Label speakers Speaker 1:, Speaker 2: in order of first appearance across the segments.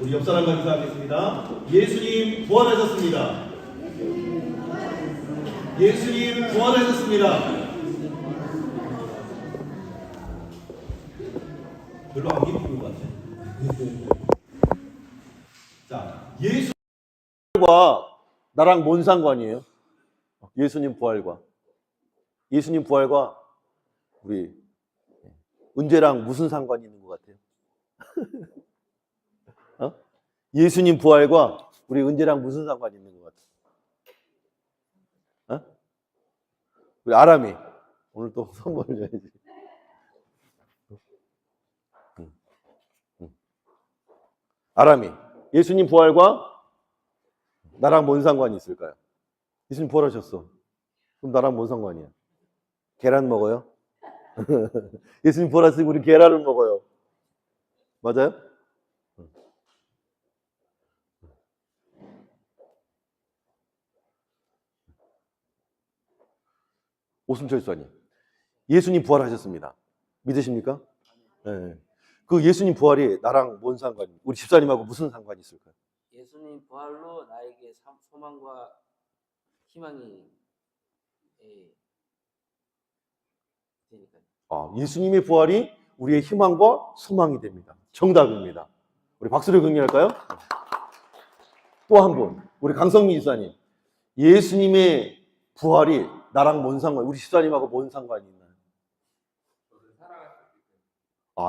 Speaker 1: 우리 옆 사람과 인사하겠습니다. 예수님 부활하셨습니다. 예수님 부활하셨습니다. 별로 안 기쁜 것 같아. 자, 예수님과 나랑 뭔 상관이에요? 예수님 부활과 우리 은재랑 무슨 상관이 있는 것 같아요? 어? 예수님 부활과 우리 은재랑 무슨 상관이 있는 것 같아요? 어? 우리 아람이 오늘 또 선물을 줘야지. 아람이 예수님 부활과 나랑 뭔 상관이 있을까요? 예수님 부활하셨어. 그럼 나랑 뭔 상관이야? 계란 먹어요? 예수님 부활하시고 우리 계란을 먹어요. 맞아요? 오순철 수사님, 예수님 부활하셨습니다. 믿으십니까? 네. 그 예수님 부활이 나랑 뭔 상관이? 우리 집사님하고 무슨 상관이 있을까요?
Speaker 2: 예수님 부활로 나에게 소망과 희망이 되니까요.
Speaker 1: 예수님의 부활이 우리의 희망과 소망이 됩니다. 정답입니다. 우리 박수를 격려할까요? 또 한 분, 우리 강성민 집사님, 예수님의 부활이 나랑 뭔 상관? 우리 집사님하고 뭔 상관이 있나요?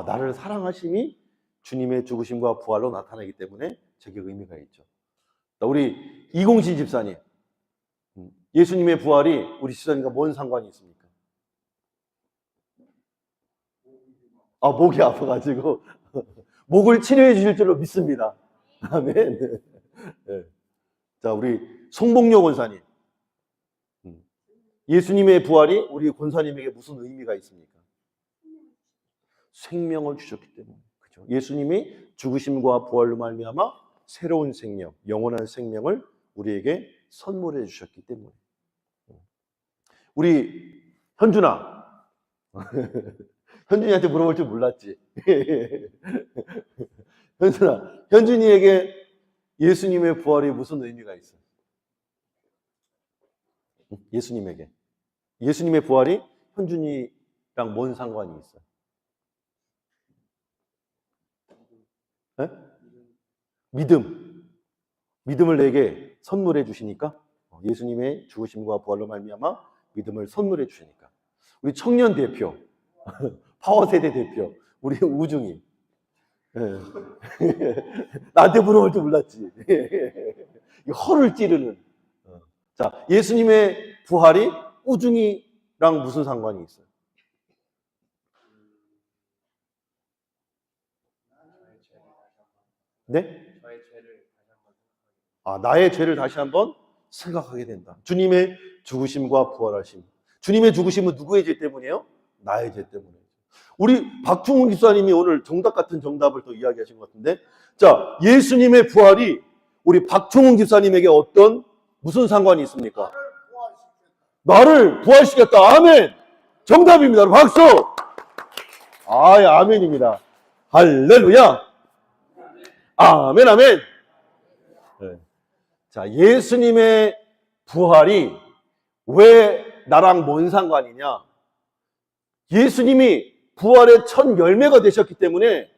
Speaker 1: 나를 사랑하심이 주님의 죽으심과 부활로 나타나기 때문에 저게 의미가 있죠. 우리 이공신 집사님, 예수님의 부활이 우리 집사님과 뭔 상관이 있습니까? 목이 아파가지고 목을 치료해 주실 줄로 믿습니다. 아멘. 네. 자, 우리 송복료 권사님, 예수님의 부활이 우리 권사님에게 무슨 의미가 있습니까? 생명을 주셨기 때문에. 그죠? 예수님이 죽으심과 부활로 말미암아 새로운 생명, 영원한 생명을 우리에게 선물해 주셨기 때문에. 우리 현준아, 현준이한테 물어볼 줄 몰랐지. 현준아, 현준이에게 예수님의 부활이 무슨 의미가 있어? 예수님에게. 예수님의 부활이 현준이랑 뭔 상관이 있어? 네? 믿음을 내게 선물해 주시니까, 예수님의 죽으심과 부활로 말미암아 믿음을 선물해 주시니까. 우리 청년 대표, 파워세대 대표, 우리 우중이. 나한테 물어볼 줄 몰랐지. 허를 찌르는. 자, 예수님의 부활이 우중이랑 무슨 상관이 있어요? 네? 나의 죄를 다시 한번 생각하게 된다. 주님의 죽으심과 부활하심. 주님의 죽으심은 누구의 죄 때문이에요? 나의 죄 때문이에요. 우리 박충훈 기사님이 오늘 정답 같은 정답을 또 이야기하신 것 같은데, 자, 예수님의 부활이 우리 박충훈 기사님에게 무슨 상관이 있습니까? 나를 부활시켰다. 아멘. 정답입니다. 박수. 아멘입니다. 할렐루야. 아멘, 아멘. 네. 자, 예수님의 부활이 왜 나랑 뭔 상관이냐? 예수님이 부활의 첫 열매가 되셨기 때문에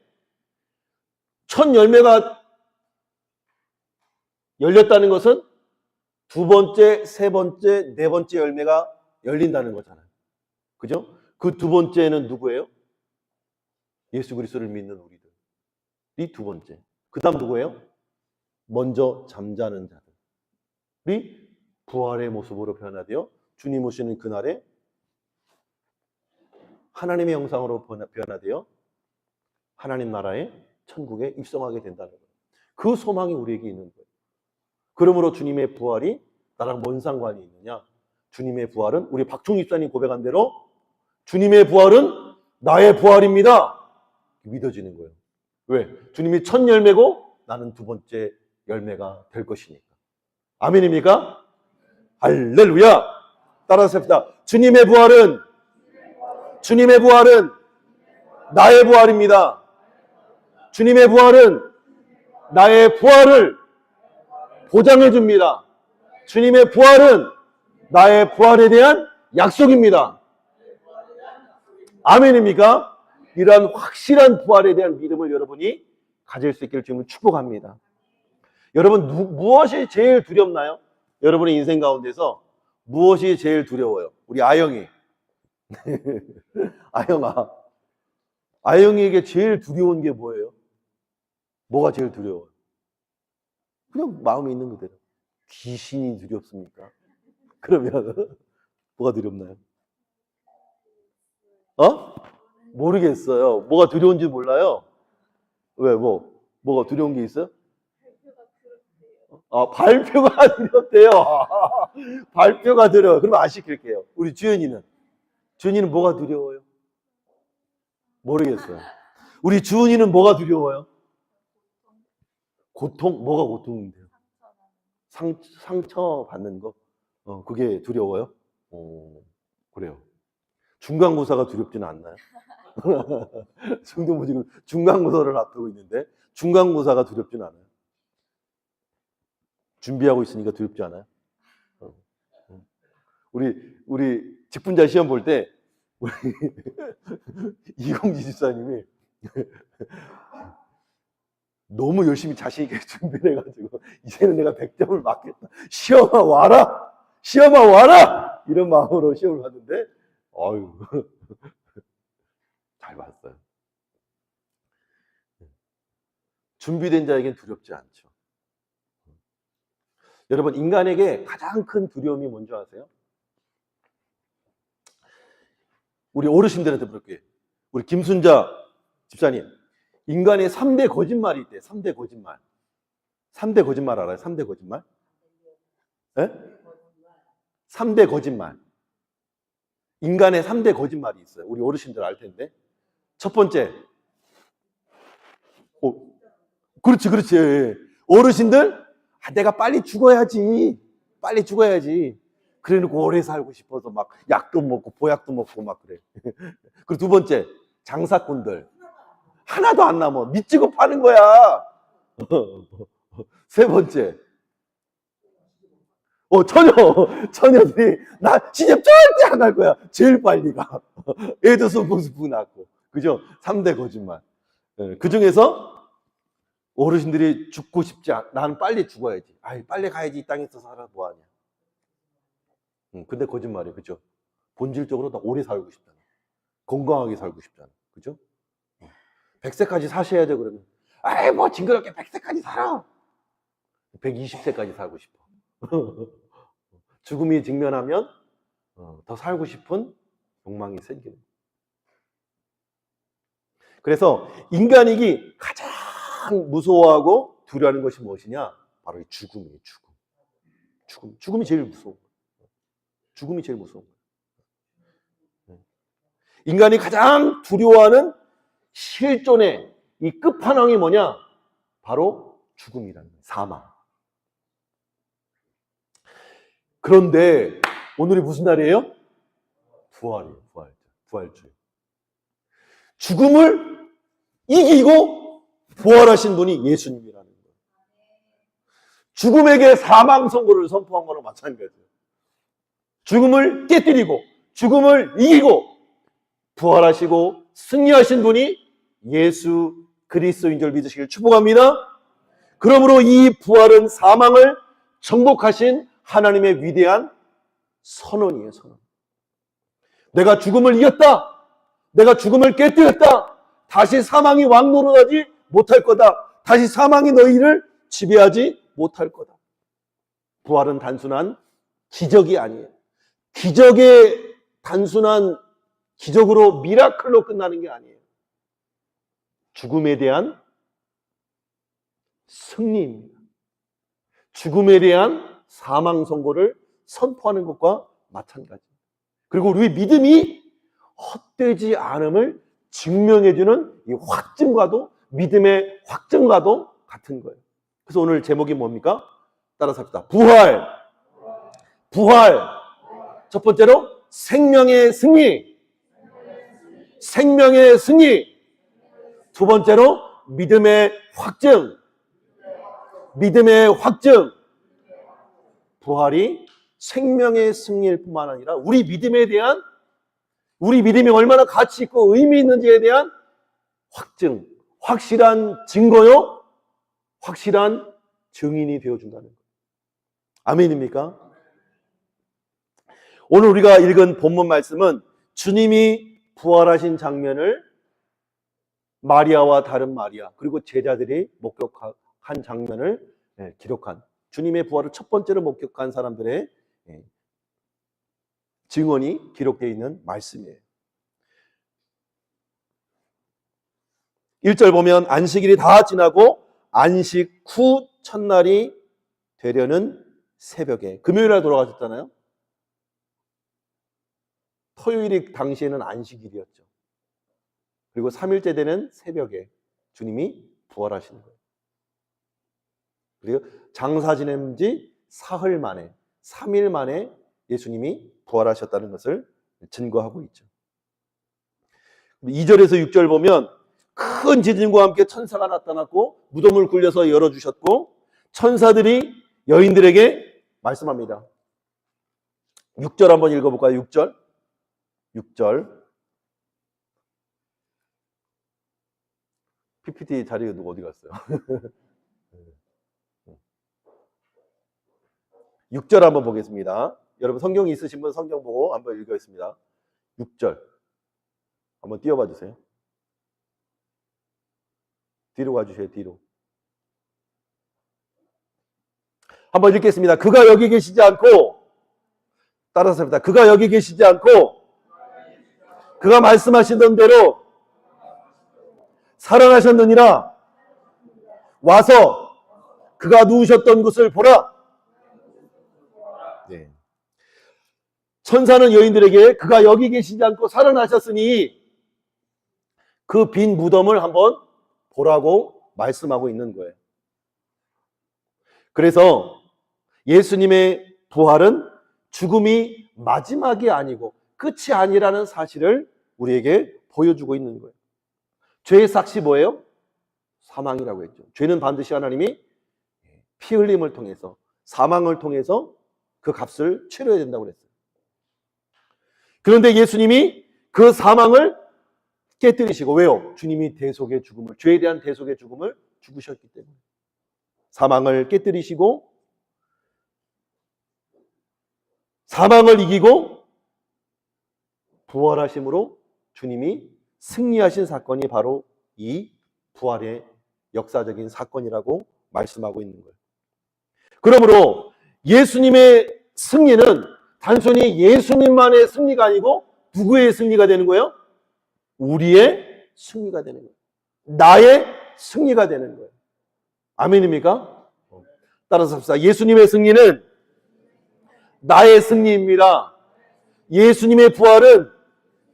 Speaker 1: 첫 열매가 열렸다는 것은 두 번째, 세 번째, 네 번째 열매가 열린다는 거잖아요. 그죠? 그 두 번째는 누구예요? 예수 그리스도를 믿는 우리들이 두 번째. 그 다음 누구예요? 먼저 잠자는 자들이 부활의 모습으로 변화되어 주님 오시는 그날에 하나님의 형상으로 변화되어 하나님 나라의 천국에 입성하게 된다는 거예요. 그 소망이 우리에게 있는 거예요. 그러므로 주님의 부활이 나랑 뭔 상관이 있느냐? 주님의 부활은 우리 박충희 집사님 고백한 대로 주님의 부활은 나의 부활입니다. 믿어지는 거예요. 왜? 주님이 첫 열매고 나는 두 번째 열매가 될 것이니까. 아멘입니까? 할렐루야. 따라서 합시다. 주님의 부활은 나의 부활입니다. 주님의 부활은 나의 부활을 보장해 줍니다. 주님의 부활은 나의 부활에 대한 약속입니다. 아멘입니까? 이러한 확실한 부활에 대한 믿음을 여러분이 가질 수 있기를 주님은 축복합니다. 여러분 무엇이 제일 두렵나요? 여러분의 인생 가운데서 무엇이 제일 두려워요? 우리 아영이. 아영아. 아영이에게 제일 두려운 게 뭐예요? 뭐가 제일 두려워요? 그냥 마음에 있는 그대로. 귀신이 두렵습니까? 그러면 뭐가 두렵나요? 모르겠어요. 뭐가 두려운지 몰라요? 왜, 뭐가 두려운 게 있어요? 발표가 두렵대요. 발표가 두려워요. 그럼 아시킬게요. 우리 주연이는 뭐가 두려워요? 모르겠어요. 우리 주은이는 뭐가 두려워요? 고통? 뭐가 고통인데요? 상처 받는 거? 그게 두려워요? 그래요. 중간고사가 두렵지는 않나요? 성도부 지금 중간고사를 앞두고 있는데 중간고사가 두렵지는 않아요. 준비하고 있으니까 두렵지 않아요? 우리 직분자 시험 볼 때 우리 이공지 집사님이 너무 열심히 자신 있게 준비를 해가지고 이제는 내가 100점을 맞겠다. 시험아 와라! 시험아 와라! 이런 마음으로 시험을 봤는데 어휴 잘 봤어요. 준비된 자에겐 두렵지 않죠. 여러분 인간에게 가장 큰 두려움이 뭔지 아세요? 우리 어르신들한테 물을게요. 우리 김순자 집사님, 인간의 3대 거짓말이 있대요. 3대 거짓말. 3대 거짓말 알아요? 3대 거짓말? 네? 3대 거짓말. 인간의 3대 거짓말이 있어요. 우리 어르신들 알 텐데. 첫 번째. 그렇지. 어르신들, 내가 빨리 죽어야지. 빨리 죽어야지. 그래 놓고 오래 살고 싶어서 막 약도 먹고 보약도 먹고 막 그래. 그리고 두 번째, 장사꾼들. 하나도 안 남아. 미치고 파는 거야. 세 번째. 처녀들이 나 시집 절대 안 갈 거야. 제일 빨리 가. 애도 스푼 낳고. 그죠? 3대 거짓말. 그 중에서 어르신들이 죽고 싶지 않아. 나는 빨리 죽어야지. 빨리 가야지. 이 땅에서 살아 뭐하냐. 근데 거짓말이에요. 그죠? 본질적으로 나 오래 살고 싶잖아. 건강하게 살고 싶잖아. 그죠? 100세까지 사셔야죠, 그러면. 뭐 징그럽게 100세까지 살아. 120세까지 살고 싶어. 죽음이 직면하면 더 살고 싶은 욕망이 생기는 거예요. 그래서 인간이기 가장 무서워하고 두려워하는 것이 무엇이냐? 바로 이 죽음이에요. 죽음이 제일 무서운 거예요. 죽음이 제일 무서운 거예요. 인간이 가장 두려워하는 실존의 이 끝판왕이 뭐냐? 바로 죽음이라는 거예요. 사망. 그런데 오늘이 무슨 날이에요? 부활이에요. 부활주의. 죽음을 이기고 부활하신 분이 예수님이라는 거예요. 죽음에게 사망 선고를 선포한 거랑 마찬가지예요. 죽음을 깨뜨리고 죽음을 이기고 부활하시고 승리하신 분이 예수 그리스도인 줄 믿으시길 축복합니다. 그러므로 이 부활은 사망을 정복하신 하나님의 위대한 선언이에요. 선언. 내가 죽음을 이겼다. 내가 죽음을 깨뜨렸다. 다시 사망이 왕노릇하지 못할 거다. 다시 사망이 너희를 지배하지 못할 거다. 부활은 단순한 기적이 아니에요. 기적의 단순한 기적으로 미라클로 끝나는 게 아니에요. 죽음에 대한 승리입니다. 죽음에 대한 사망 선고를 선포하는 것과 마찬가지입니다. 그리고 우리 믿음이 헛되지 않음을 증명해주는 이 확증과도 믿음의 확증과도 같은 거예요. 그래서 오늘 제목이 뭡니까? 따라서 합시다. 부활. 첫 번째로 생명의 승리. 생명의 승리. 두 번째로 믿음의 확증. 믿음의 확증. 부활이 생명의 승리일 뿐만 아니라 우리 믿음에 대한, 우리 믿음이 얼마나 가치 있고 의미 있는지에 대한 확증, 확실한 증거요, 확실한 증인이 되어준다는 거예요. 아멘입니까? 오늘 우리가 읽은 본문 말씀은 주님이 부활하신 장면을 마리아와 다른 마리아 그리고 제자들이 목격한 장면을 기록한, 주님의 부활을 첫 번째로 목격한 사람들의 증언이 기록되어 있는 말씀이에요. 1절 보면 안식일이 다 지나고 안식 후 첫날이 되려는 새벽에, 금요일날 돌아가셨잖아요. 토요일이 당시에는 안식일이었죠. 그리고 3일째 되는 새벽에 주님이 부활하시는 거예요. 그리고 장사 지낸 지 사흘 만에, 3일 만에 예수님이 부활하셨다는 것을 증거하고 있죠. 2절에서 6절 보면 큰 지진과 함께 천사가 나타났고 무덤을 굴려서 열어주셨고 천사들이 여인들에게 말씀합니다. 6절 한번 읽어볼까요? 6절. PPT 자리가 누가 어디 갔어요? 6절 한번 보겠습니다. 여러분 성경이 있으신 분 성경 보고 한번 읽겠습니다. 6절 한번 띄워봐 주세요. 뒤로 가주세요. 뒤로. 한번 읽겠습니다. 그가 여기 계시지 않고, 따라서 합니다. 그가 여기 계시지 않고 그가 말씀하시던 대로 살아나셨느니라. 와서 그가 누우셨던 곳을 보라. 네. 천사는 여인들에게 그가 여기 계시지 않고 살아나셨으니 그 빈 무덤을 한번 보라고 말씀하고 있는 거예요. 그래서 예수님의 부활은 죽음이 마지막이 아니고 끝이 아니라는 사실을 우리에게 보여주고 있는 거예요. 죄의 삭시 뭐예요? 사망이라고 했죠. 죄는 반드시 하나님이 피 흘림을 통해서, 사망을 통해서 그 값을 치러야 된다고 그랬어요. 그런데 예수님이 그 사망을 깨뜨리시고, 왜요? 주님이 대속의 죽음을, 죄에 대한 대속의 죽음을 죽으셨기 때문에 사망을 깨뜨리시고 사망을 이기고 부활하심으로 주님이 승리하신 사건이 바로 이 부활의 역사적인 사건이라고 말씀하고 있는 거예요. 그러므로 예수님의 승리는 단순히 예수님만의 승리가 아니고 누구의 승리가 되는 거예요? 우리의 승리가 되는 거예요. 나의 승리가 되는 거예요. 아멘입니까? 따라서 합시다. 예수님의 승리는 나의 승리입니다. 예수님의 부활은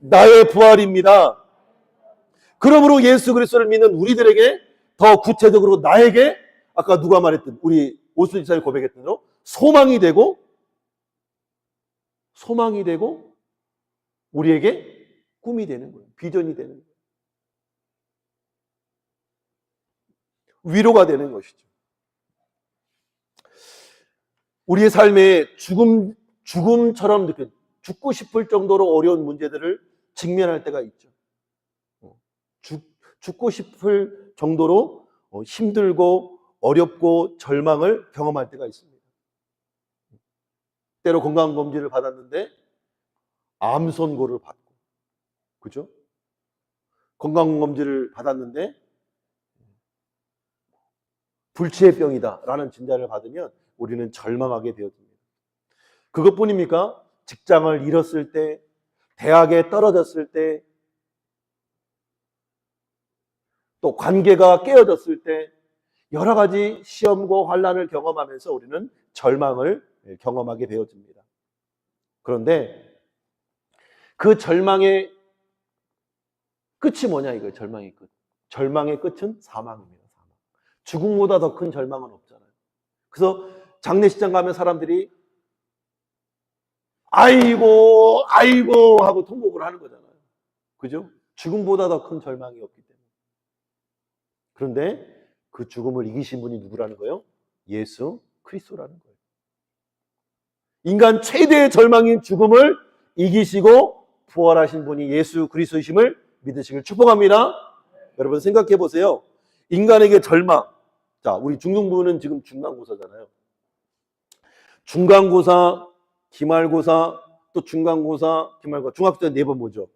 Speaker 1: 나의 부활입니다. 그러므로 예수 그리스도를 믿는 우리들에게 더 구체적으로 나에게, 아까 누가 말했든 우리 오순 지사님 고백했던 대로 소망이 되고 우리에게 꿈이 되는 거예요. 비전이 되는 거예요. 위로가 되는 것이죠. 우리의 삶에 죽음처럼 죽고 싶을 정도로 어려운 문제들을 직면할 때가 있죠. 죽고 싶을 정도로 힘들고 어렵고 절망을 경험할 때가 있습니다. 때로 건강검진을 받았는데 암 선고를 받고, 그죠? 건강검진을 받았는데 불치의 병이다라는 진단을 받으면 우리는 절망하게 되어집니다. 그것뿐입니까? 직장을 잃었을 때, 대학에 떨어졌을 때, 또 관계가 깨어졌을 때 여러 가지 시험과 환난을 경험하면서 우리는 절망을 경험하게 되어집니다. 그런데 그 절망의 끝이 뭐냐 이거예요. 절망의 끝. 절망의 끝은 사망입니다. 사망. 죽음보다 더 큰 절망은 없잖아요. 그래서 장례식장 가면 사람들이 아이고 하고 통곡을 하는 거잖아요. 그죠? 죽음보다 더 큰 절망이 없기 때문에. 그런데 그 죽음을 이기신 분이 누구라는 거예요? 예수 그리스도라는 거예요. 인간 최대의 절망인 죽음을 이기시고 부활하신 분이 예수 그리스도이심을 믿으시길 축복합니다. 여러분 생각해 보세요. 인간에게 절망. 자, 우리 중등부는 지금 중간고사잖아요. 중간고사, 기말고사, 또 중간고사, 기말고사. 중학교 때 4번 보죠.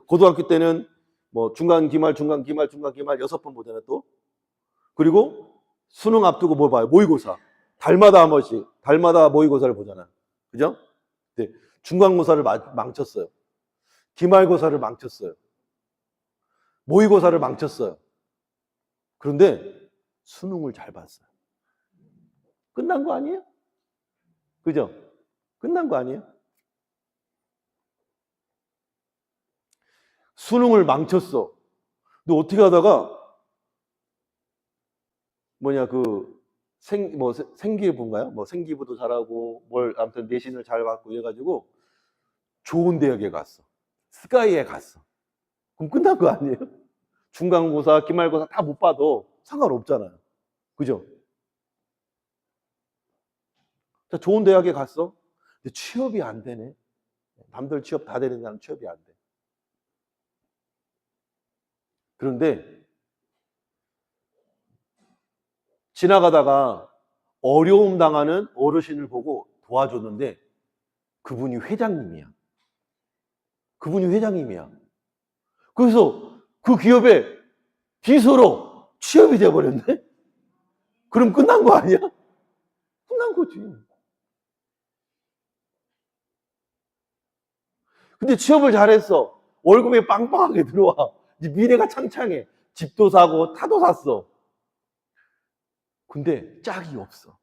Speaker 1: 고등학교 때는 뭐 중간, 기말, 중간, 기말, 중간, 기말 6번 보잖아요, 또. 그리고 수능 앞두고 뭐 봐요? 모의고사. 달마다 한 번씩, 달마다 모의고사를 보잖아요. 그죠? 네. 중간고사를 망쳤어요. 기말고사를 망쳤어요. 모의고사를 망쳤어요. 그런데 수능을 잘 봤어요. 끝난 거 아니에요? 그죠? 끝난 거 아니에요? 수능을 망쳤어. 근데 어떻게 하다가 생기부인가요? 뭐 생기부도 잘하고 아무튼 내신을 잘 받고 이래가지고 좋은 대학에 갔어. 스카이에 갔어. 그럼 끝난 거 아니에요? 중간고사, 기말고사 다 못 봐도 상관없잖아요. 그죠? 자, 좋은 대학에 갔어. 근데 취업이 안 되네. 남들 취업 다 되는 사람 취업이 안 돼. 그런데 지나가다가 어려움 당하는 어르신을 보고 도와줬는데 그분이 회장님이야. 그분이 회장님이야. 그래서 그 기업에 비서로 취업이 돼버렸네? 그럼 끝난 거 아니야? 끝난 거지. 근데 취업을 잘했어. 월급이 빵빵하게 들어와. 이제 미래가 창창해. 집도 사고 타도 샀어. 근데 짝이 없어.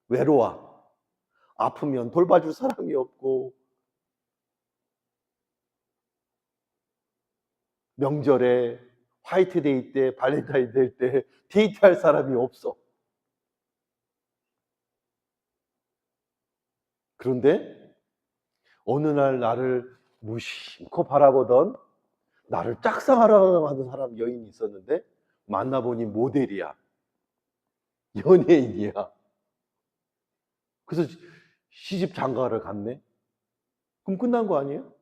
Speaker 1: 외로워. 아프면 돌봐줄 사람이 없고 명절에 화이트데이 때 발렌타인데이 때 데이트할 사람이 없어. 그런데 어느 날 나를 무심코 바라보던 나를 짝사랑하러 하는 사람 여인이 있었는데 만나보니 모델이야. 연예인이야. 그래서 시집 장가를 갔네. 그럼 끝난 거 아니에요?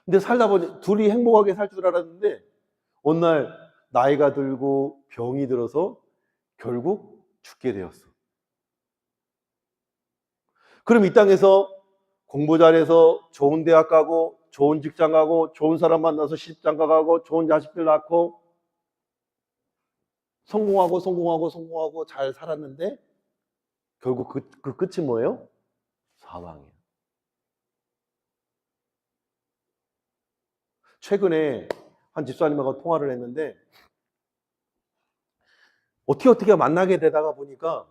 Speaker 1: 근데 살다 보니 둘이 행복하게 살 줄 알았는데 어느 날 나이가 들고 병이 들어서 결국 죽게 되었어. 그럼 이 땅에서 공부 잘해서 좋은 대학 가고 좋은 직장 가고 좋은 사람 만나서 시집장가 가고 좋은 자식들 낳고 성공하고 잘 살았는데 결국 그 끝이 뭐예요? 사망이에요. 최근에 한 집사님하고 통화를 했는데 어떻게 만나게 되다가 보니까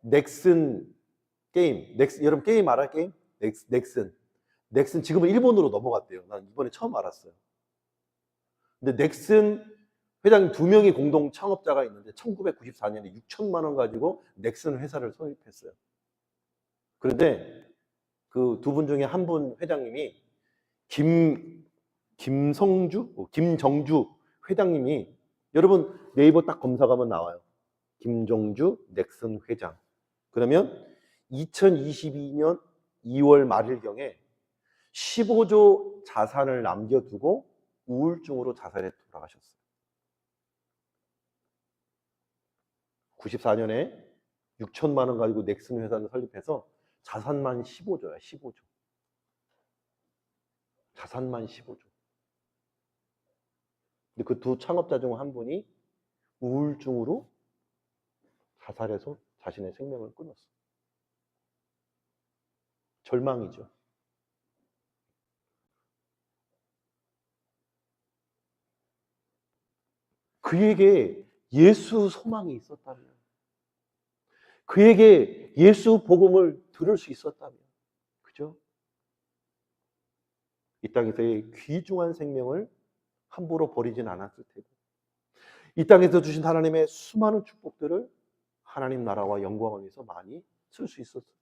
Speaker 1: 넥슨 게임, 여러분 게임 알아요? 게임? 넥슨 지금은 일본으로 넘어갔대요. 난 이번에 처음 알았어요. 근데 넥슨 회장님 2명이 공동 창업자가 있는데 1994년에 6천만 원 가지고 넥슨 회사를 설립했어요. 그런데 그 2분 중에 한 분 회장님이 김정주 회장님이 여러분 네이버 딱 검색하면 나와요. 김정주 넥슨 회장. 그러면 2022년 2월 말일경에 15조 자산을 남겨두고 우울증으로 자살해 돌아가셨어요. 94년에 6천만 원 가지고 넥슨 회사를 설립해서 자산만 15조야, 15조. 자산만 15조. 근데 그 2 창업자 중 한 분이 우울증으로 자살해서 자신의 생명을 끊었어. 절망이죠. 그에게 예수 소망이 있었다면, 그에게 예수 복음을 들을 수 있었다면, 그죠? 이 땅에서의 귀중한 생명을 함부로 버리진 않았을 테고, 이 땅에서 주신 하나님의 수많은 축복들을 하나님 나라와 영광을 위해서 많이 쓸 수 있었을 텐데.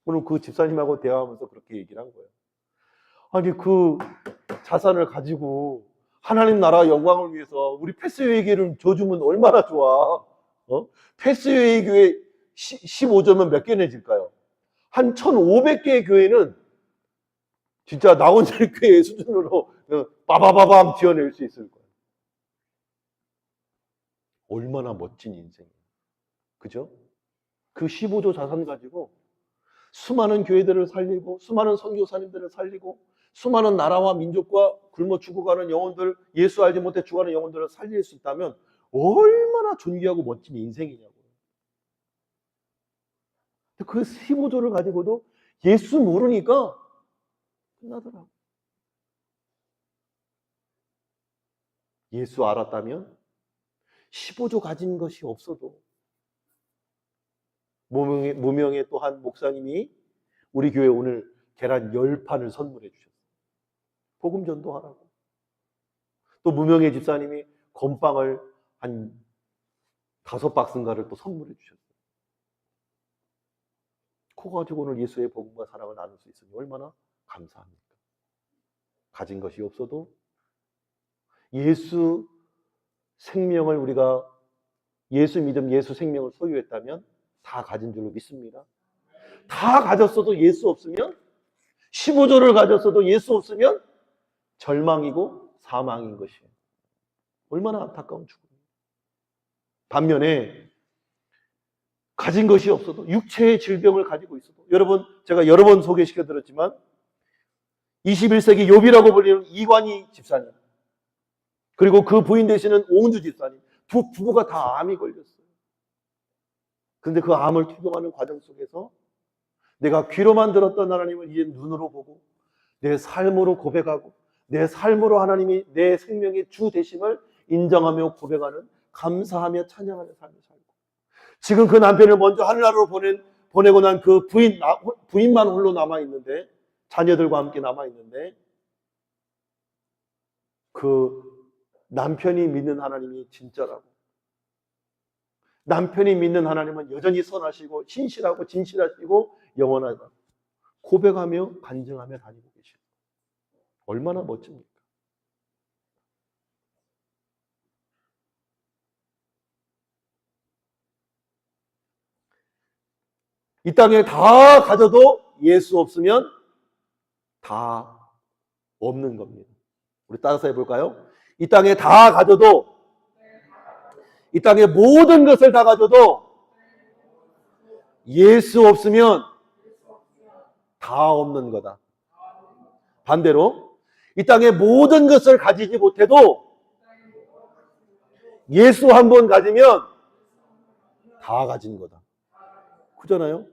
Speaker 1: 오늘 그 집사님하고 대화하면서 그렇게 얘기를 한 거예요. 아니 자산을 가지고 하나님 나라 영광을 위해서 우리 패스웨이 교회를 줘주면 얼마나 좋아. 패스웨이 교회 15조면 몇 개 내질까요? 한 1,500개의 교회는 진짜 나원절 교회 수준으로 빠바바밤 지어낼 수 있을 거예요. 얼마나 멋진 인생이에요. 그죠? 그 15조 자산 가지고 수많은 교회들을 살리고 수많은 선교사님들을 살리고 수많은 나라와 민족과 굶어 죽어가는 영혼들, 예수 알지 못해 죽어가는 영혼들을 살릴 수 있다면 얼마나 존귀하고 멋진 인생이냐고요. 그 15조를 가지고도 예수 모르니까 끝나더라고. 예수 알았다면 15조 가진 것이 없어도 무명의 또 한 목사님이 우리 교회 오늘 계란 10판을 선물해 주셨어요. 복음 전도하라고. 또 무명의 집사님이 건빵을 한 5박스인가를 또 선물해 주셨어요. 그거 가지고 오늘 예수의 복음과 사랑을 나눌 수 있으니 얼마나 감사합니까? 가진 것이 없어도 예수 생명을 우리가 예수 믿음, 예수 생명을 소유했다면 다 가진 줄로 믿습니다. 다 가졌어도 예수 없으면 15조를 가졌어도 예수 없으면 절망이고 사망인 것이에요. 얼마나 안타까운 죽음이에요. 반면에 가진 것이 없어도 육체의 질병을 가지고 있어도 여러분 제가 여러 번 소개시켜 드렸지만 21세기 욥이라고 불리는 이관희 집사님 그리고 그 부인 되시는 오은주 집사님 두 부부가 다 암이 걸렸어요. 그런데 그 암을 투병하는 과정 속에서 내가 귀로만 들었던 하나님을 이제 눈으로 보고 내 삶으로 고백하고 내 삶으로 하나님이 내 생명의 주 되심을 인정하며 고백하는 감사하며 찬양하는 삶을 살고 지금 그 남편을 먼저 하늘나라로 보내고 난 그 부인만 홀로 남아있는데 자녀들과 함께 남아있는데 그 남편이 믿는 하나님이 진짜라고 남편이 믿는 하나님은 여전히 선하시고 신실하고 진실하시고 영원하다 고백하며 간증하며 다니고 계시고 얼마나 멋집니까? 이 땅에 다 가져도 예수 없으면 다 없는 겁니다. 우리 따라서 해볼까요? 이 땅에 다 가져도 이 땅의 모든 것을 다 가져도 예수 없으면 다 없는 거다. 반대로 이 땅의 모든 것을 가지지 못해도 예수 한 번 가지면 다 가진 거다. 그잖아요?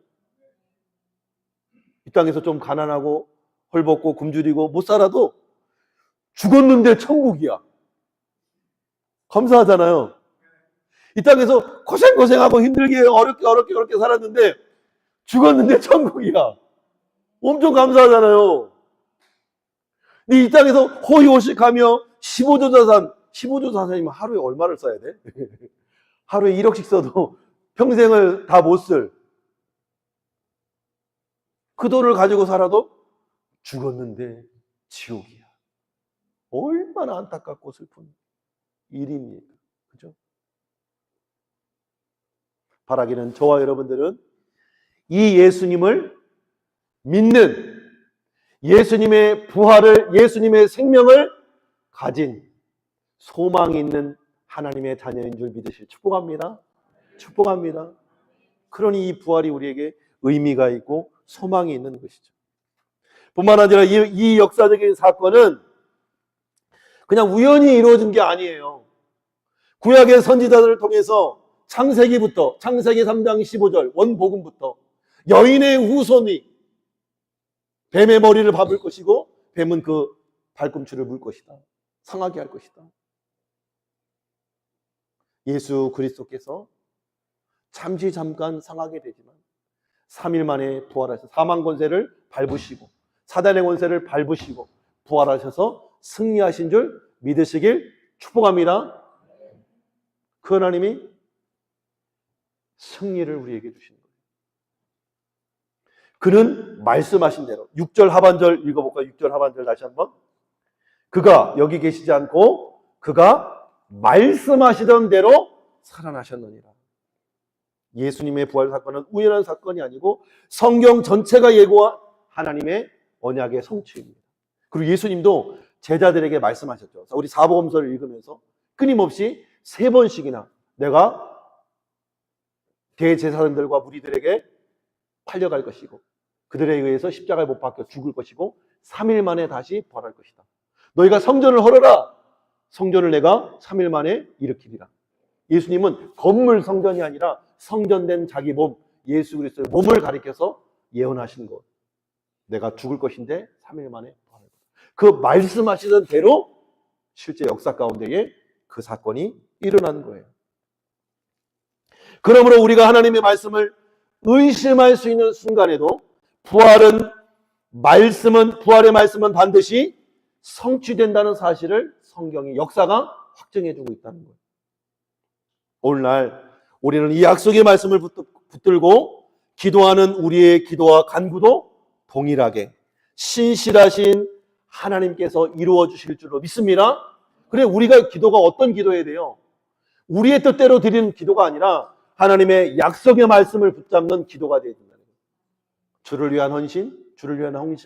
Speaker 1: 이 땅에서 좀 가난하고 헐벗고 굶주리고 못 살아도 죽었는데 천국이야. 감사하잖아요. 이 땅에서 고생하고 힘들게 어렵게 살았는데 죽었는데 천국이야. 엄청 감사하잖아요. 근데 이 땅에서 호의호식하며 15조 자산이면 하루에 얼마를 써야 돼? 하루에 1억씩 써도 평생을 다 못 쓸. 그 돈을 가지고 살아도 죽었는데 지옥이야. 얼마나 안타깝고 슬픈 일입니까? 그죠? 바라기는 저와 여러분들은 이 예수님을 믿는 예수님의 부활을, 예수님의 생명을 가진 소망이 있는 하나님의 자녀인 줄 믿으실 축복합니다. 축복합니다. 그러니 이 부활이 우리에게 의미가 있고 소망이 있는 것이죠. 뿐만 아니라 이 역사적인 사건은 그냥 우연히 이루어진 게 아니에요. 구약의 선지자들을 통해서 창세기부터 창세기 3장 15절 원복음부터 여인의 후손이 뱀의 머리를 밟을 것이고 뱀은 그 발꿈치를 물 것이다. 상하게 할 것이다. 예수 그리스도께서 잠깐 상하게 되지만 3일 만에 부활하셔서 사망 권세를 밟으시고 사단의 권세를 밟으시고 부활하셔서 승리하신 줄 믿으시길 축복합니다. 그 하나님이 승리를 우리에게 주시는 거예요. 그는 말씀하신 대로 6절 하반절 읽어볼까요? 6절 하반절 다시 한번. 그가 여기 계시지 않고 그가 말씀하시던 대로 살아나셨느니라. 예수님의 부활 사건은 우연한 사건이 아니고 성경 전체가 예고한 하나님의 언약의 성취입니다. 그리고 예수님도 제자들에게 말씀하셨죠. 우리 사복음서를 읽으면서 끊임없이 3번씩이나 내가 대제사장들과 무리들에게 팔려갈 것이고 그들에 의해서 십자가에 못 박혀 죽을 것이고 3일 만에 다시 부활할 것이다. 너희가 성전을 헐어라. 성전을 내가 3일 만에 일으키리라. 예수님은 건물 성전이 아니라 성전된 자기 몸, 예수 그리스도의 몸을 가리켜서 예언하신 것. 내가 죽을 것인데 3일 만에 부활할 것이다. 그 말씀하시던 대로 실제 역사 가운데에 그 사건이 일어난 거예요. 그러므로 우리가 하나님의 말씀을 의심할 수 있는 순간에도 부활의 말씀은 반드시 성취된다는 사실을 성경이 역사가 확증해주고 있다는 거예요. 오늘날 우리는 이 약속의 말씀을 붙들고 기도하는 우리의 기도와 간구도 동일하게 신실하신 하나님께서 이루어 주실 줄로 믿습니다. 그래, 우리가 기도가 어떤 기도해야 돼요? 우리의 뜻대로 드리는 기도가 아니라 하나님의 약속의 말씀을 붙잡는 기도가 되어야 된다는 거예요. 주를 위한 헌신, 주를 위한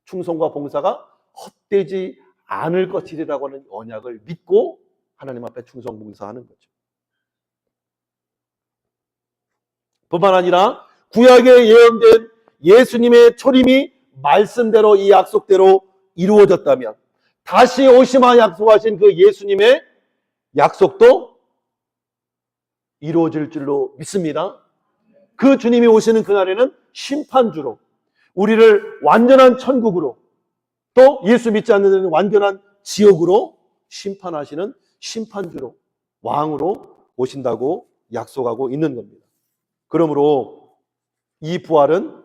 Speaker 1: 충성과 봉사가 헛되지 않을 것이라고 하는 언약을 믿고 하나님 앞에 충성 봉사하는 거죠. 뿐만 아니라 구약에 예언된 예수님의 초림이 말씀대로 이 약속대로 이루어졌다면 다시 오시마 약속하신 그 예수님의 약속도 이루어질 줄로 믿습니다. 그 주님이 오시는 그날에는 심판주로 우리를 완전한 천국으로 또 예수 믿지 않는 데는 완전한 지옥으로 심판하시는 심판주로 왕으로 오신다고 약속하고 있는 겁니다. 그러므로 이 부활은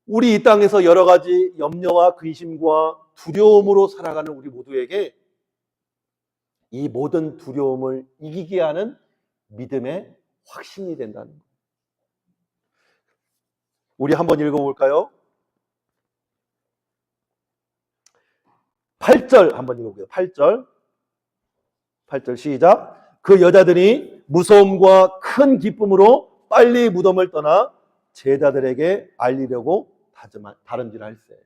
Speaker 1: 우리 이 땅에서 여러 가지 염려와 근심과 두려움으로 살아가는 우리 모두에게 이 모든 두려움을 이기게 하는 믿음의 확신이 된다는 거예요. 우리 한번 읽어볼까요? 8절 한번 읽어볼게요. 8절 시작. 그 여자들이 무서움과 큰 기쁨으로 빨리 무덤을 떠나 제자들에게 알리려고 다름질할세.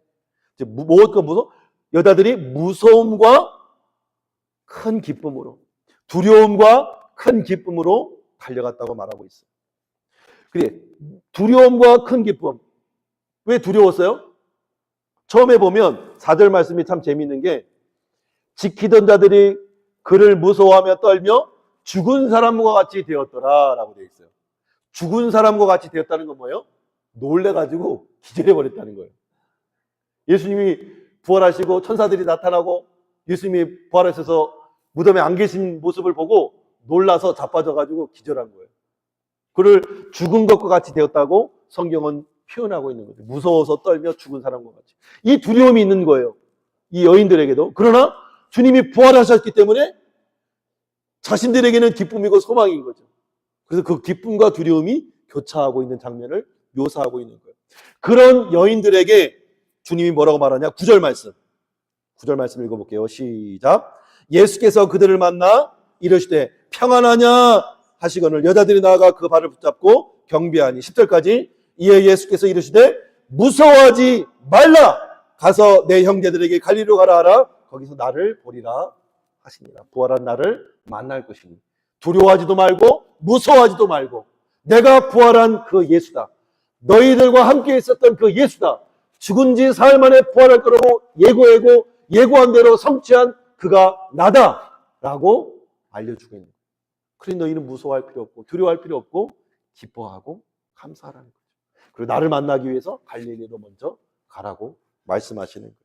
Speaker 1: 여자들이 무서움과 큰 기쁨으로, 두려움과 큰 기쁨으로 달려갔다고 말하고 있어요. 그래, 두려움과 큰 기쁨. 왜 두려웠어요? 처음에 보면 4절 말씀이 참 재미있는 게 지키던 자들이 그를 무서워하며 떨며 죽은 사람과 같이 되었더라 라고 되어 있어요. 죽은 사람과 같이 되었다는 건 뭐예요? 놀래가지고 기절해버렸다는 거예요. 예수님이 부활하시고 천사들이 나타나고 예수님이 부활하셔서 무덤에 안 계신 모습을 보고 놀라서 자빠져가지고 기절한 거예요. 그를 죽은 것과 같이 되었다고 성경은 표현하고 있는 거죠. 무서워서 떨며 죽은 사람과 같이. 이 두려움이 있는 거예요. 이 여인들에게도. 그러나 주님이 부활하셨기 때문에 자신들에게는 기쁨이고 소망인 거죠. 그래서 그 기쁨과 두려움이 교차하고 있는 장면을 묘사하고 있는 거예요. 그런 여인들에게 주님이 뭐라고 말하냐? 9절 말씀 읽어볼게요. 시작. 예수께서 그들을 만나 이르시되 평안하냐 하시거늘 여자들이 나아가 그 발을 붙잡고 경배하니 10절까지 이에 예수께서 이르시되 무서워하지 말라 가서 내 형제들에게 갈리로 가라 하라 거기서 나를 보리라 하시니라. 부활한 나를 만날 것이니 두려워하지도 말고 무서워하지도 말고 내가 부활한 그 예수다. 너희들과 함께 있었던 그 예수다. 죽은 지 사흘 만에 부활할 거라고 예고한 대로 성취한 그가 나다 라고 알려주고 있는 거예요. 그러니 너희는 무서워할 필요 없고 두려워할 필요 없고 기뻐하고 감사하라는 거죠. 그리고 나를 만나기 위해서 갈릴리로 먼저 가라고 말씀하시는 거예요.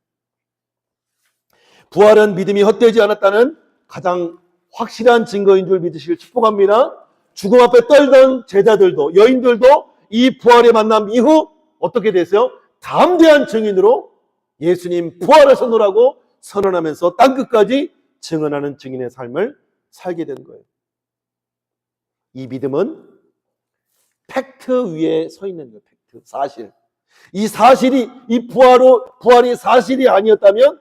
Speaker 1: 부활은 믿음이 헛되지 않았다는 가장 확실한 증거인 줄 믿으시길 축복합니다. 죽음 앞에 떨던 제자들도 여인들도 이 부활의 만남 이후 어떻게 됐어요? 담대한 증인으로 예수님 부활하셨노라고 선언하면서 땅끝까지 증언하는 증인의 삶을 살게 된 거예요. 이 믿음은 팩트 위에 서 있는 거예요. 팩트, 사실. 이 사실이, 이 부활이 사실이 아니었다면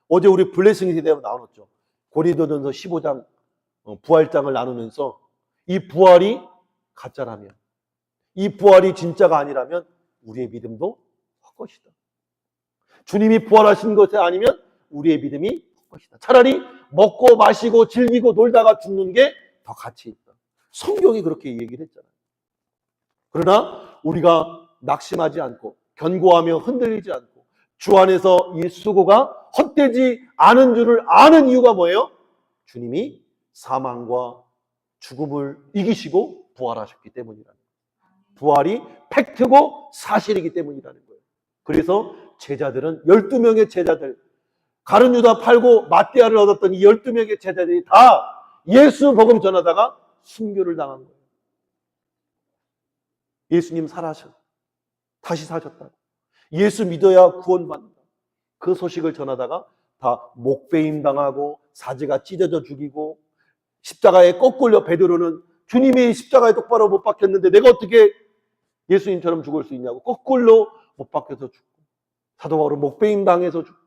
Speaker 1: 어제 우리 블레싱에 대해 나눴죠. 고린도전서 15장 부활장을 나누면서 이 부활이 가짜라면, 이 부활이 진짜가 아니라면 우리의 믿음도 헛것이다. 주님이 부활하신 것이 아니면 우리의 믿음이 헛것이다. 차라리 먹고 마시고 즐기고 놀다가 죽는 게 더 가치 있다. 성경이 그렇게 얘기를 했잖아요. 그러나 우리가 낙심하지 않고 견고하며 흔들리지 않고 주 안에서 이 수고가 헛되지 않은 줄을 아는 이유가 뭐예요? 주님이 사망과 죽음을 이기시고 부활하셨기 때문이라는 거예요. 부활이 팩트고 사실이기 때문이라는 거예요. 그래서 제자들은 12명의 제자들, 가룟 유다 팔고 마띠아를 얻었던 이 12명의 제자들이 다 예수 복음 전하다가 순교를 당한 거예요. 예수님 살아서 다시 사셨다고, 예수 믿어야 구원받는다, 그 소식을 전하다가 다 목베임 당하고 사지가 찢어져 죽이고 십자가에 거꾸로 베드로는 주님이 십자가에 똑바로 못 박혔는데 내가 어떻게 예수님처럼 죽을 수 있냐고 거꾸로 못 박혀서 죽고, 사도 바울은 목베임 당해서 죽고,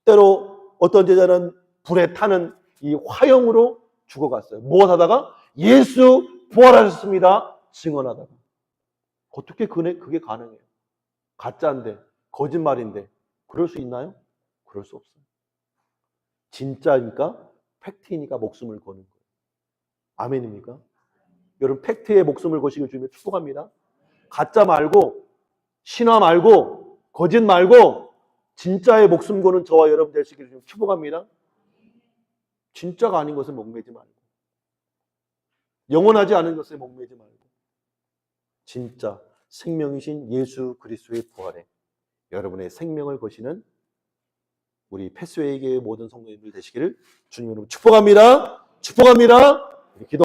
Speaker 1: 때로 어떤 제자는 불에 타는 이 화형으로 죽어갔어요. 무엇하다가? 예수 부활하셨습니다 증언하다가. 어떻게 그게 가능해요? 가짜인데, 거짓말인데 그럴 수 있나요? 그럴 수 없어요. 진짜니까, 팩트이니까 목숨을 거는 거예요. 아멘입니까? 여러분, 팩트에 목숨을 거시길 주님을 축복합니다. 가짜 말고, 신화 말고, 거짓 말고 진짜에 목숨 거는 저와 여러분 되시길 주님을 축복합니다. 진짜가 아닌 것에 목매지 말고, 영원하지 않은 것에 목매지 말고, 진짜 생명이신 예수 그리스도의 부활에 여러분의 생명을 거시는 우리 패스웨이계의 모든 성도님들 되시기를 주님으로 축복합니다. 축복합니다. 기도